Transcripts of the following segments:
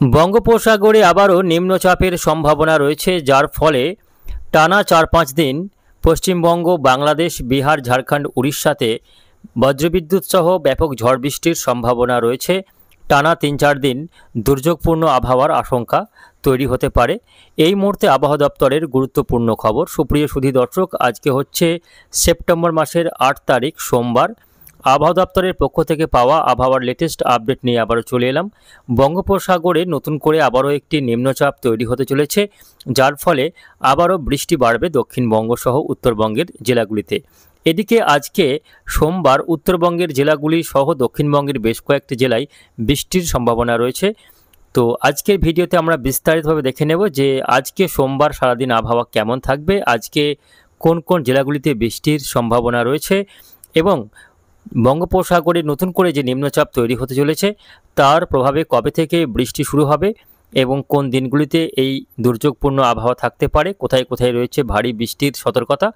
বঙ্গোপসাগরে আবারও নিম্নচাপের সম্ভাবনা রয়েছে, যার ফলে টানা 4-5 দিন পশ্চিমবঙ্গ, বাংলাদেশ, বিহার, ঝাড়খণ্ড, উড়িষ্যাতে বজ্রবিদ্যুৎ সহ ব্যাপক ঝড় বৃষ্টির সম্ভাবনা রয়েছে। টানা 3-4 দিন দুর্যোগপূর্ণ আবহাওয়ার আশঙ্কা তৈরি হতে পারে। এই মুহূর্তে আবহাওয়া দপ্তরের গুরুত্বপূর্ণ খবর। সুপ্রিয় সুধী দর্শক, আজকে হচ্ছে সেপ্টেম্বর মাসের 8 তারিখ সোমবার। আবহাওয়া দপ্তরের পক্ষ থেকে পাওয়া আবহাওয়ার লেটেস্ট আপডেট নিয়ে আবারও চলে এলাম। বঙ্গোপসাগরে নতুন করে আবারও একটি নিম্নচাপ তৈরি হতে চলেছে, যার ফলে আবারও বৃষ্টি বাড়বে দক্ষিণবঙ্গ সহ উত্তরবঙ্গের জেলাগুলিতে। এদিকে আজকে সোমবার উত্তরবঙ্গের জেলাগুলি সহ দক্ষিণবঙ্গের বেশ কয়েকটি জেলায় বৃষ্টির সম্ভাবনা রয়েছে। তো আজকের ভিডিওতে আমরা বিস্তারিতভাবে দেখে নেব যে আজকে সোমবার সারাদিন আবহাওয়া কেমন থাকবে, আজকে কোন কোন জেলাগুলিতে বৃষ্টির সম্ভাবনা রয়েছে এবং বঙ্গোপসাগরে নতুন করে যে নিম্নচাপ তৈরি হতে চলেছে তার প্রভাবে কবে থেকে বৃষ্টি শুরু হবে এবং কোন দিনগুলিতে এই দুর্যোগপূর্ণ আবহাওয়া থাকতে পারে, কোথায় কোথায় রয়েছে ভারী বৃষ্টির সতর্কতা,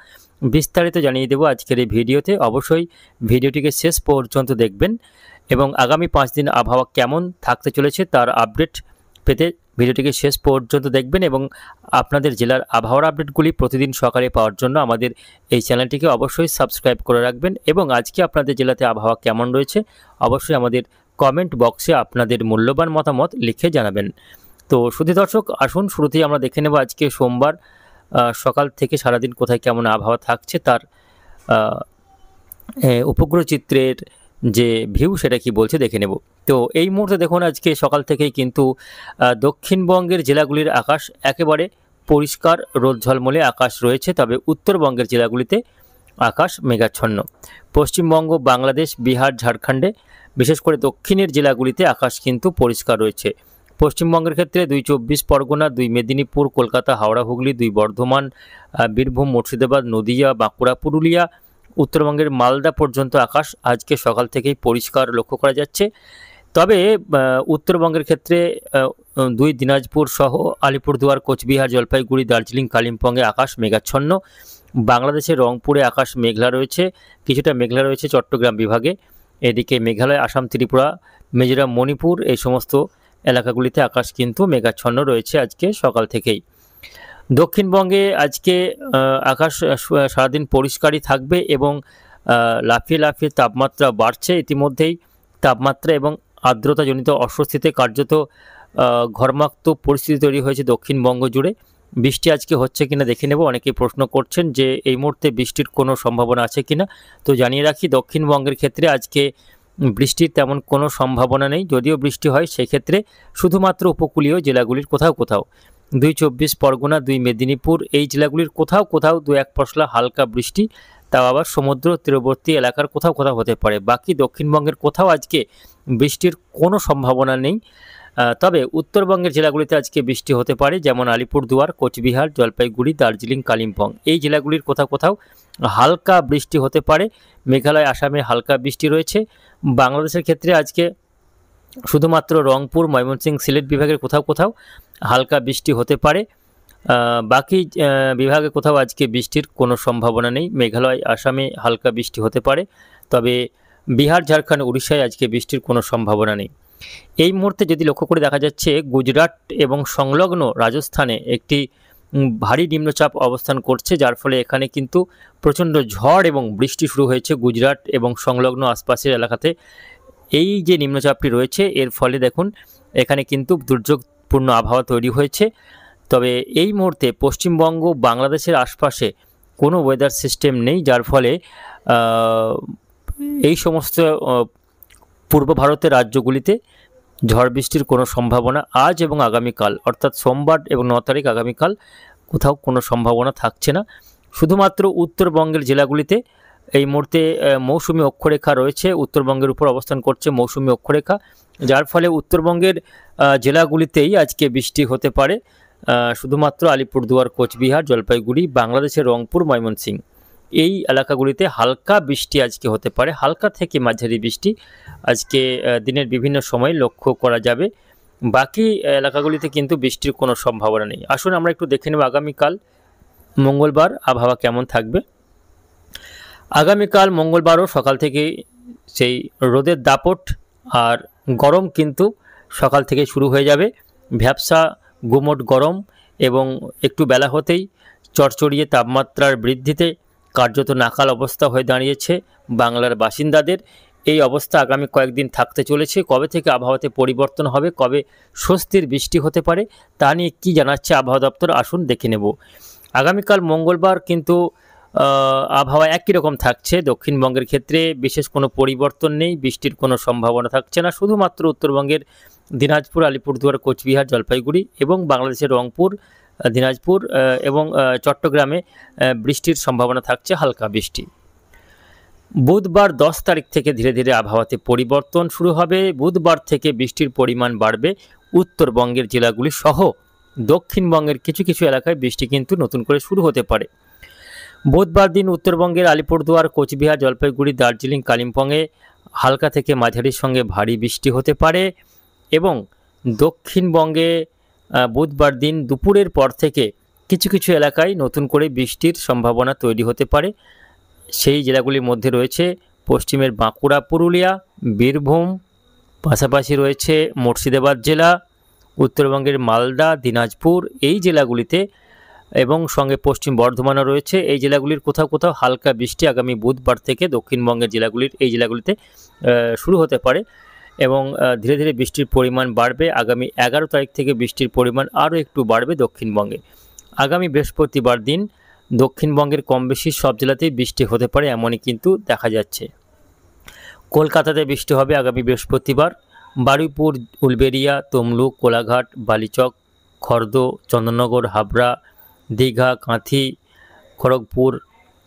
বিস্তারিত জানিয়ে দেব আজকের এই ভিডিওতে। অবশ্যই ভিডিওটিকে শেষ পর্যন্ত দেখবেন এবং আগামী 5 দিন আবহাওয়া কেমন থাকতে চলেছে তার আপডেট পেতে ভিডিওটিকে শেষ পর্যন্ত দেখবেন এবং আপনাদের জেলার আবহাওয়ার আপডেটগুলি প্রতিদিন সকালে পাওয়ার জন্য আমাদের এই চ্যানেলটিকে অবশ্যই সাবস্ক্রাইব করে রাখবেন এবং আজকে আপনাদের জেলাতে আবহাওয়া কেমন রয়েছে অবশ্যই আমাদের কমেন্ট বক্সে আপনাদের মূল্যবান মতামত লিখে জানাবেন। তো সুধী দর্শক, আসুন শুরুতেই আমরা দেখে নেব আজকে সোমবার সকাল থেকে সারাদিন কোথায় কেমন আবহাওয়া থাকছে তার উপগ্রহ চিত্রের যে ভিউ সেটা কি বলছে দেখে নেব। তো এই মুহূর্তে দেখুন আজকে সকাল থেকেই কিন্তু দক্ষিণবঙ্গের জেলাগুলির আকাশ একেবারে পরিষ্কার, রোদ ঝলমলে আকাশ রয়েছে, তবে উত্তরবঙ্গের জেলাগুলিতে আকাশ মেঘাচ্ছন্ন। পশ্চিমবঙ্গ, বাংলাদেশ, বিহার, ঝাড়খণ্ডে বিশেষ করে দক্ষিণের জেলাগুলিতে আকাশ কিন্তু পরিষ্কার রয়েছে। পশ্চিমবঙ্গের ক্ষেত্রে 2 24 পরগনা, 2 মেদিনীপুর, কলকাতা, হাওড়া, হুগলি, 2 বর্ধমান, বীরভূম, মুর্শিদাবাদ, নদিয়া, বাঁকুড়া, পুরুলিয়া, উত্তরবঙ্গের মালদা পর্যন্ত আকাশ আজকে সকাল থেকেই পরিষ্কার লক্ষ্য করা যাচ্ছে। তবে উত্তরবঙ্গের ক্ষেত্রে 2 দিনাজপুর সহ আলিপুরদুয়ার, কোচবিহার, জলপাইগুড়ি, দার্জিলিং, কালিম্পংয়ে আকাশ মেঘাচ্ছন্ন। বাংলাদেশের রংপুরে আকাশ মেঘলা রয়েছে, কিছুটা মেঘলা রয়েছে চট্টগ্রাম বিভাগে। এদিকে মেঘালয়, আসাম, ত্রিপুরা, মিজোরাম, মণিপুর এই সমস্ত এলাকাগুলিতে আকাশ কিন্তু মেঘাচ্ছন্ন রয়েছে আজকে সকাল থেকেই। দক্ষিণবঙ্গে আজকে আকাশ সারাদিন পরিষ্কারই থাকবে এবং লাফিয়ে লাফিয়ে তাপমাত্রা বাড়ছে। ইতিমধ্যেই তাপমাত্রা এবং আর্দ্রতাজনিত অস্বস্তিতে কার্যত ঘর্মাক্ত পরিস্থিতি তৈরি হয়েছে দক্ষিণবঙ্গ জুড়ে। বৃষ্টি আজকে হচ্ছে কিনা দেখে নেব। অনেকেই প্রশ্ন করছেন যে এই মুহূর্তে বৃষ্টির কোনো সম্ভাবনা আছে কিনা। তো জানিয়ে রাখি, দক্ষিণবঙ্গের ক্ষেত্রে আজকে বৃষ্টির তেমন কোনো সম্ভাবনা নেই। যদিও বৃষ্টি হয় সেক্ষেত্রে শুধুমাত্র উপকূলীয় জেলাগুলির কোথাও কোথাও 2 24 পরগনা, 2 মেদিনীপুর এই জেলাগুলির কোথাও কোথাও 2-1 পশলা হালকা বৃষ্টি, তাও আবার সমুদ্র তীরবর্তী এলাকার কোথাও কোথাও হতে পারে। বাকি দক্ষিণবঙ্গের কোথাও আজকে বৃষ্টির কোনো সম্ভাবনা নেই। তবে উত্তরবঙ্গের জেলাগুলিতে আজকে বৃষ্টি হতে পারে, যেমন আলিপুরদুয়ার, কোচবিহার, জলপাইগুড়ি, দার্জিলিং, কালিম্পং এই জেলাগুলির কোথাও কোথাও হালকা বৃষ্টি হতে পারে। মেঘালয়, আসামে হালকা বৃষ্টি রয়েছে। বাংলাদেশের ক্ষেত্রে আজকে শুধুমাত্র রংপুর, ময়মনসিংহ, সিলেট বিভাগের কোথাও কোথাও হালকা বৃষ্টি হতে পারে। বাকি বিভাগে কোথাও আজকে বৃষ্টির কোনো সম্ভাবনা নেই। মেঘালয়, আসামে হালকা বৃষ্টি হতে পারে, তবে বিহার, ঝাড়খণ্ড, উড়িষ্যায় আজকে বৃষ্টির কোনো সম্ভাবনা নেই। এই মুহূর্তে যদি লক্ষ্য করে দেখা যাচ্ছে গুজরাট এবং সংলগ্ন রাজস্থানে একটি ভারী নিম্নচাপ অবস্থান করছে, যার ফলে এখানে কিন্তু প্রচণ্ড ঝড় এবং বৃষ্টি শুরু হয়েছে গুজরাট এবং সংলগ্ন আশপাশের এলাকাতে। এই যে নিম্নচাপটি রয়েছে এর ফলে দেখুন এখানে কিন্তু দুর্যোগপূর্ণ আবহাওয়া তৈরি হয়েছে। তবে এই মুহূর্তে পশ্চিমবঙ্গ, বাংলাদেশের আশপাশে কোনো ওয়েদার সিস্টেম নেই, যার ফলে এই সমস্ত পূর্ব ভারতের রাজ্যগুলিতে ঝড় বৃষ্টির কোনো সম্ভাবনা আজ এবং আগামীকাল অর্থাৎ সোমবার এবং 9 তারিখ আগামীকাল কোথাও কোনো সম্ভাবনা থাকছে না। শুধুমাত্র উত্তরবঙ্গের জেলাগুলিতে এই মুহূর্তে মৌসুমি অক্ষরেখা রয়েছে, উত্তরবঙ্গের উপর অবস্থান করছে মৌসুমি অক্ষরেখা, যার ফলে উত্তরবঙ্গের জেলাগুলিতেই আজকে বৃষ্টি হতে পারে। শুধুমাত্র আলিপুরদুয়ার, কোচবিহার, জলপাইগুড়ি, বাংলাদেশের রংপুর, ময়মনসিংহ এই এলাকাগুলিতে হালকা বৃষ্টি আজকে হতে পারে। হালকা থেকে মাঝারি বৃষ্টি আজকে দিনের বিভিন্ন সময় লক্ষ্য করা যাবে। বাকি এলাকাগুলিতে কিন্তু বৃষ্টির কোনো সম্ভাবনা নেই। আসুন আমরা একটু দেখে নেব আগামীকাল মঙ্গলবার আবহাওয়া কেমন থাকবে। আগামীকাল মঙ্গলবারও সকাল থেকে সেই রোদের দাপট আর গরম কিন্তু সকাল থেকে শুরু হয়ে যাবে। ভ্যাপসা গুমোট গরম এবং একটু বেলা হতেই চড়চড়িয়ে তাপমাত্রার বৃদ্ধিতে কার্যত নাকাল অবস্থা হয়ে দাঁড়িয়েছে বাংলার বাসিন্দাদের। এই অবস্থা আগামী কয়েকদিন থাকতে চলেছে। কবে থেকে আবহাওয়াতে পরিবর্তন হবে, কবে স্বস্তির বৃষ্টি হতে পারে, তা নিয়ে কী জানাচ্ছে আবহাওয়া দপ্তর, আসুন দেখে নেব। আগামীকাল মঙ্গলবার কিন্তু আবহাওয়া একই রকম থাকছে। দক্ষিণবঙ্গের ক্ষেত্রে বিশেষ কোনো পরিবর্তন নেই, বৃষ্টির কোনো সম্ভাবনা থাকছে না। শুধুমাত্র উত্তরবঙ্গের দিনাজপুর, আলিপুরদুয়ার, কোচবিহার, জলপাইগুড়ি এবং বাংলাদেশের রংপুর, দিনাজপুর এবং চট্টগ্রামে বৃষ্টির সম্ভাবনা থাকছে, হালকা বৃষ্টি। বুধবার 10 তারিখ থেকে ধীরে ধীরে আবহাওয়াতে পরিবর্তন শুরু হবে। বুধবার থেকে বৃষ্টির পরিমাণ বাড়বে। উত্তরবঙ্গের জেলাগুলি সহ দক্ষিণবঙ্গের কিছু কিছু এলাকায় বৃষ্টি কিন্তু নতুন করে শুরু হতে পারে। বুধবার দিন উত্তরবঙ্গের আলিপুরদুয়ার, কোচবিহার, জলপাইগুড়ি, দার্জিলিং, কালিম্পংয়ে হালকা থেকে মাঝারির সঙ্গে ভারী বৃষ্টি হতে পারে এবং দক্ষিণবঙ্গে বুধবার দিন দুপুরের পর থেকে কিছু কিছু এলাকায় নতুন করে বৃষ্টির সম্ভাবনা তৈরি হতে পারে। সেই জেলাগুলির মধ্যে রয়েছে পশ্চিমের বাঁকুড়া, পুরুলিয়া, বীরভূম, পাশাপাশি রয়েছে মুর্শিদাবাদ জেলা, উত্তরবঙ্গের মালদা, দিনাজপুর, এই জেলাগুলিতে এবং সঙ্গে পশ্চিম বর্ধমানও রয়েছে। এই জেলাগুলির কোথাও কোথাও হালকা বৃষ্টি আগামী বুধবার থেকে দক্ষিণবঙ্গের এই জেলাগুলিতে শুরু হতে পারে এবং ধীরে ধীরে বৃষ্টির পরিমাণ বাড়বে। আগামী 11 তারিখ থেকে বৃষ্টির পরিমাণ আরও একটু বাড়বে দক্ষিণবঙ্গে। আগামী বৃহস্পতিবার দিন দক্ষিণবঙ্গের কম বেশি সব জেলাতেই বৃষ্টি হতে পারে, এমনই কিন্তু দেখা যাচ্ছে। কলকাতাতে বৃষ্টি হবে আগামী বৃহস্পতিবার। বারুইপুর, উলবেড়িয়া, তমলুক, কোলাঘাট, বালিচক, খর্দ, চন্দননগর, হাবড়া, দীঘা, কাঁথি, খড়গপুর,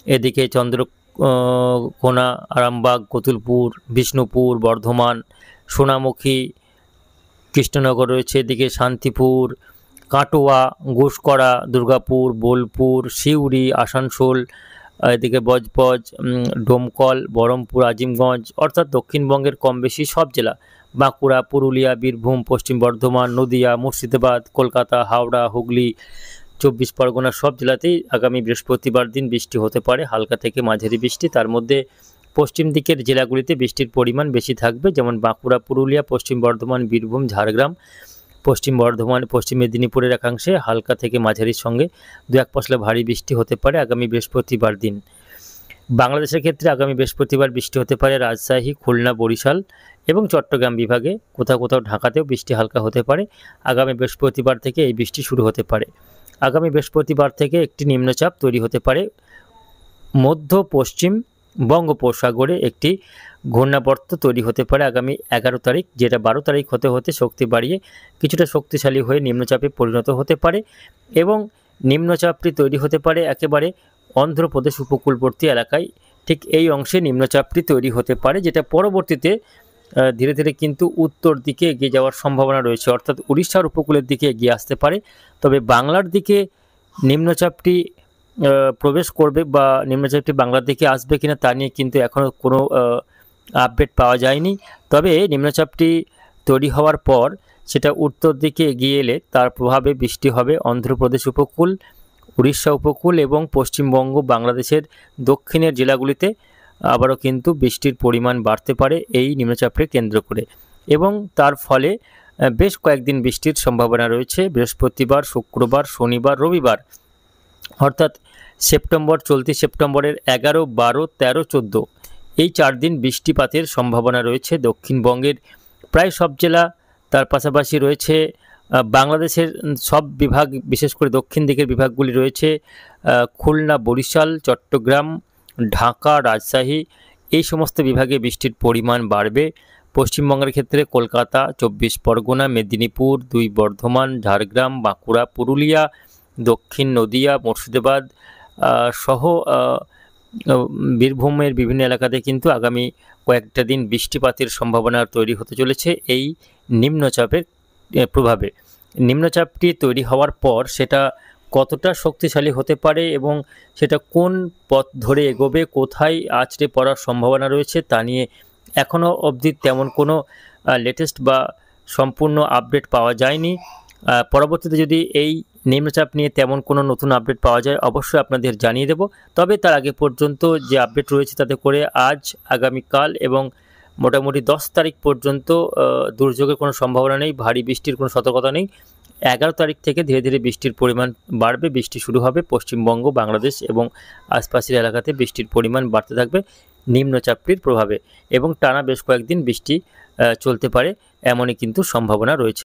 এদিকে চন্দ্রকোনা, আরামবাগ, কতুলপুর, বিষ্ণুপুর, বর্ধমান, সোনামুখী, কৃষ্ণনগর রয়েছে, এদিকে শান্তিপুর, কাটোয়া, ঘুষকরা, দুর্গাপুর, বোলপুর, সিউড়ি, আসানসোল, এদিকে বজবজ, ডোমকল, বহরমপুর, আজিমগঞ্জ, অর্থাৎ দক্ষিণবঙ্গের কম বেশি সব জেলা, বাঁকুড়া, পুরুলিয়া, বীরভূম, পশ্চিম বর্ধমান, নদিয়া, মুর্শিদাবাদ, কলকাতা, হাওড়া, হুগলি, 24 পরগনা, সব জেলাতেই আগামী বৃহস্পতিবার দিন বৃষ্টি হতে পারে, হালকা থেকে মাঝারি বৃষ্টি। তার মধ্যে পশ্চিম দিকের জেলাগুলিতে বৃষ্টির পরিমাণ বেশি থাকবে, যেমন বাঁকুড়া, পুরুলিয়া, পশ্চিম বর্ধমান, বীরভূম, ঝাড়গ্রাম, পশ্চিম বর্ধমান, পশ্চিম মেদিনীপুরের একাংশে হালকা থেকে মাঝারির সঙ্গে 2-1 পশলা ভারী বৃষ্টি হতে পারে আগামী বৃহস্পতিবার দিন। বাংলাদেশের ক্ষেত্রে আগামী বৃহস্পতিবার বৃষ্টি হতে পারে রাজশাহী, খুলনা, বরিশাল এবং চট্টগ্রাম বিভাগে। কোথাও কোথাও ঢাকাতেও বৃষ্টি হালকা হতে পারে। আগামী বৃহস্পতিবার থেকে এই বৃষ্টি শুরু হতে পারে। আগামী বৃহস্পতিবার থেকে একটি নিম্নচাপ তৈরি হতে পারে। মধ্য পশ্চিম বঙ্গোপসাগরে একটি ঘূর্ণাবর্ত তৈরি হতে পারে আগামী 11 তারিখ, যেটা 12 তারিখ হতে হতে শক্তি বাড়িয়ে কিছুটা শক্তিশালী হয়ে নিম্নচাপে পরিণত হতে পারে এবং নিম্নচাপটি তৈরি হতে পারে একেবারে অন্ধ্রপ্রদেশ উপকূলবর্তী এলাকায়। ঠিক এই অংশে নিম্নচাপটি তৈরি হতে পারে, যেটা পরবর্তীতে ধীরে ধীরে কিন্তু উত্তর দিকে এগিয়ে যাওয়ার সম্ভাবনা রয়েছে, অর্থাৎ উড়িষ্যার উপকূলের দিকে এগিয়ে আসতে পারে। তবে বাংলার দিকে নিম্নচাপটি প্রবেশ করবে বা নিম্নচাপটি বাংলার দিকে আসবে কিনা তা নিয়ে কিন্তু এখনও কোনো আপডেট পাওয়া যায়নি। তবে নিম্নচাপটি তৈরি হওয়ার পর সেটা উত্তর দিকে এগিয়ে এলে তার প্রভাবে বৃষ্টি হবে অন্ধ্রপ্রদেশ উপকূল, উড়িষ্যা উপকূল এবং পশ্চিমবঙ্গ, বাংলাদেশের দক্ষিণের জেলাগুলিতে আবারও কিন্তু বৃষ্টির পরিমাণ বাড়তে পারে এই নিম্নচাপকে কেন্দ্র করে এবং তার ফলে বেশ কয়েকদিন বৃষ্টির সম্ভাবনা রয়েছে। বৃহস্পতিবার, শুক্রবার, শনিবার, রবিবার, অর্থাৎ চলতি সেপ্টেম্বরের 11, 12, 13, 14 এই 4 দিন বৃষ্টিপাতের সম্ভাবনা রয়েছে দক্ষিণবঙ্গের প্রায় সব জেলা। তার পাশাপাশি রয়েছে বাংলাদেশের সব বিভাগ, বিশেষ করে দক্ষিণ দিকের বিভাগগুলি রয়েছে খুলনা, বরিশাল, চট্টগ্রাম, ঢাকা, রাজশাহী, এই সমস্ত বিভাগে বৃষ্টির পরিমাণ বাড়বে। পশ্চিমবঙ্গের ক্ষেত্রে কলকাতা, 24 পরগনা, মেদিনীপুর, 2 বর্ধমান, ঝাড়গ্রাম, বাঁকুড়া, পুরুলিয়া, দক্ষিণ নদিয়া, মুর্শিদাবাদ সহ বীরভূমের বিভিন্ন এলাকাতে কিন্তু আগামী কয়েকটা দিন বৃষ্টিপাতের সম্ভাবনা তৈরি হতে চলেছে এই নিম্নচাপের প্রভাবে। নিম্নচাপটি তৈরি হওয়ার পর সেটা কতটা শক্তিশালী হতে পারে এবং সেটা কোন পথ ধরে এগোবে, কোথায় আছড়ে পড়ার সম্ভাবনা রয়েছে তা নিয়ে এখনও অবধি তেমন কোনো লেটেস্ট বা সম্পূর্ণ আপডেট পাওয়া যায়নি। পরবর্তীতে যদি এই নিম্নচাপ নিয়ে তেমন কোনো নতুন আপডেট পাওয়া যায় অবশ্যই আপনাদের জানিয়ে দেব। তবে তার আগে পর্যন্ত যে আপডেট রয়েছে তাতে করে আজ, আগামীকাল এবং মোটামুটি 10 তারিখ পর্যন্ত দুর্যোগের কোনো সম্ভাবনা নেই, ভারী বৃষ্টির কোনো সতর্কতা নেই। 11 তারিখ থেকে ধীরে ধীরে বৃষ্টির পরিমাণ বাড়বে, বৃষ্টি শুরু হবে। পশ্চিমবঙ্গ, বাংলাদেশ এবং আশপাশের এলাকাতে বৃষ্টির পরিমাণ বাড়তে থাকবে নিম্নচাপটির প্রভাবে, এবং টানা বেশ কয়েকদিন বৃষ্টি চলতে পারে, এমনই কিন্তু সম্ভাবনা রয়েছে।